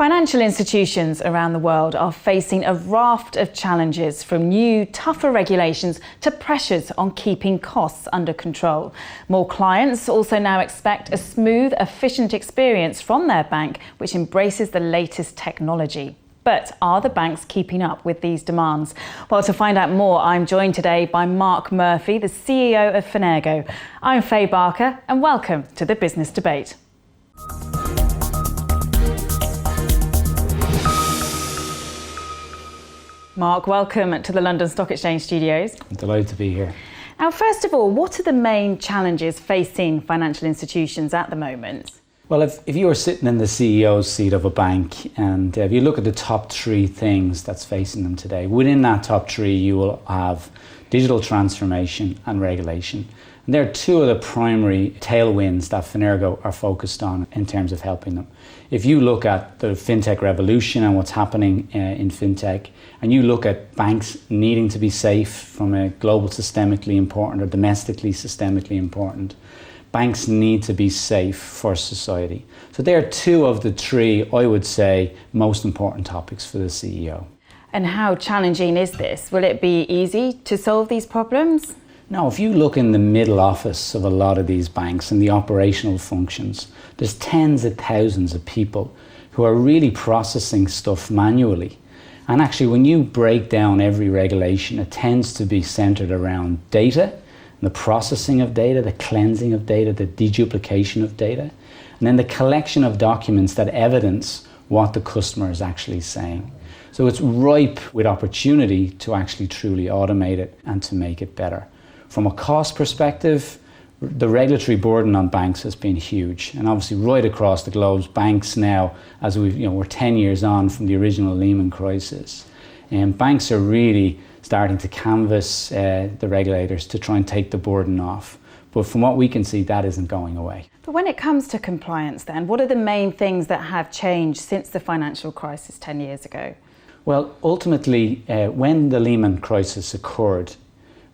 Financial institutions around the world are facing a raft of challenges, from new, tougher regulations to pressures on keeping costs under control. More clients also now expect a smooth, efficient experience from their bank, which embraces the latest technology. But are the banks keeping up with these demands? Well, to find out more, I'm joined today by Mark Murphy, the CEO of Fenergo. I'm Faye Barker, and welcome to the Business Debate. Mark, welcome to the London Stock Exchange studios. I'm delighted to be here. Now, first of all, what are the main challenges facing financial institutions at the moment? Well, if you were sitting in the CEO's seat of a bank and if you look at the top three things that's facing them today, within that top three you will have digital transformation and regulation. And they're two of the primary tailwinds that Fenergo are focused on in terms of helping them. If you look at the fintech revolution and what's happening in fintech, and you look at banks needing to be safe from a global systemically important or domestically systemically important, banks need to be safe for society. So they are two of the three, I would say, most important topics for the CEO. And how challenging is this? Will it be easy to solve these problems? Now, if you look in the middle office of a lot of these banks and the operational functions, there's tens of thousands of people who are really processing stuff manually. And actually, when you break down every regulation, it tends to be centered around data, the processing of data, the cleansing of data, the deduplication of data, and then the collection of documents that evidence what the customer is actually saying. So it's ripe with opportunity to actually truly automate it and to make it better. From a cost perspective, the regulatory burden on banks has been huge, and obviously right across the globe, banks now, as we're 10 years on from the original Lehman crisis, and banks are really starting to canvass the regulators to try and take the burden off. But from what we can see, that isn't going away. But when it comes to compliance then, what are the main things that have changed since the financial crisis 10 years ago? Well, ultimately, when the Lehman crisis occurred,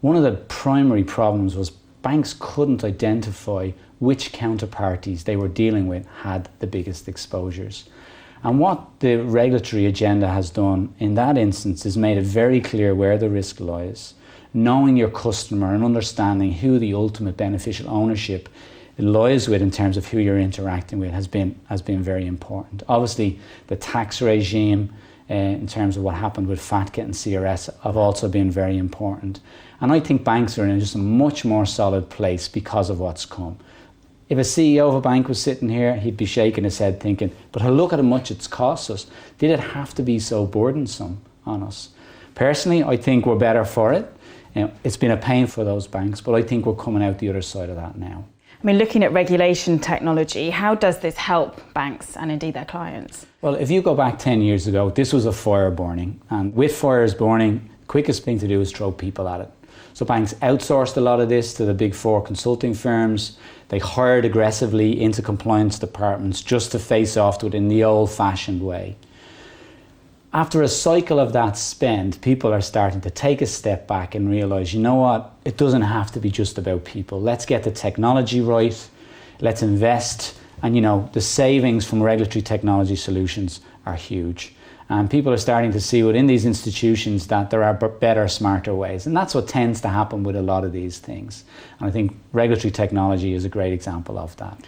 one of the primary problems was banks couldn't identify which counterparties they were dealing with had the biggest exposures. And what the regulatory agenda has done in that instance is made it very clear where the risk lies. Knowing your customer and understanding who the ultimate beneficial ownership lies with in terms of who you're interacting with has been very important. Obviously, the tax regime in terms of what happened with FATCA and CRS have also been very important. And I think banks are in just a much more solid place because of what's come. If a CEO of a bank was sitting here, he'd be shaking his head thinking, but look at how much it's cost us. Did it have to be so burdensome on us? Personally, I think we're better for it. It's been a pain for those banks, but I think we're coming out the other side of that now. I mean, looking at regulation technology, how does this help banks and indeed their clients? Well, if you go back 10 years ago, this was a fire burning. And with fires burning, the quickest thing to do is throw people at it. So banks outsourced a lot of this to the big four consulting firms. They hired aggressively into compliance departments just to face off to it in the old-fashioned way. After a cycle of that spend, people are starting to take a step back and realize, you know what, it doesn't have to be just about people. Let's get the technology right, let's invest, and the savings from regulatory technology solutions are huge. And people are starting to see within these institutions that there are better, smarter ways. And that's what tends to happen with a lot of these things. And I think regulatory technology is a great example of that.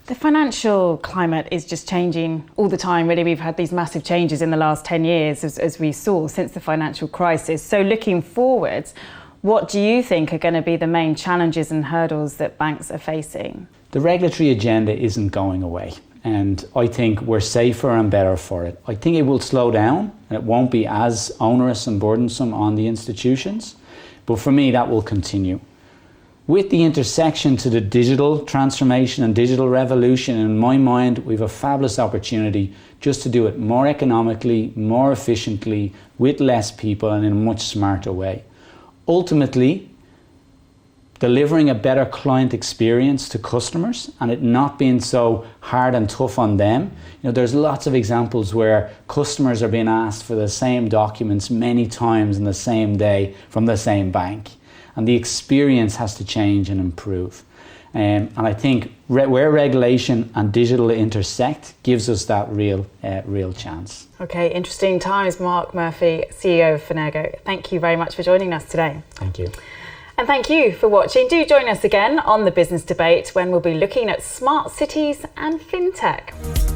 The financial climate is just changing all the time. Really, we've had these massive changes in the last 10 years, as we saw since the financial crisis. So looking forwards, what do you think are going to be the main challenges and hurdles that banks are facing? The regulatory agenda isn't going away. And I think we're safer and better for it. I think it will slow down and it won't be as onerous and burdensome on the institutions. But for me, that will continue. With the intersection to the digital transformation and digital revolution, in my mind, we have a fabulous opportunity just to do it more economically, more efficiently, with less people and in a much smarter way. Ultimately, delivering a better client experience to customers and it not being so hard and tough on them. There's lots of examples where customers are being asked for the same documents many times in the same day from the same bank. And the experience has to change and improve. And I think where regulation and digital intersect gives us that real chance. Okay, interesting times. Mark Murphy, CEO of Fenergo. Thank you very much for joining us today. Thank you. And thank you for watching. Do join us again on The Business Debate when we'll be looking at smart cities and fintech.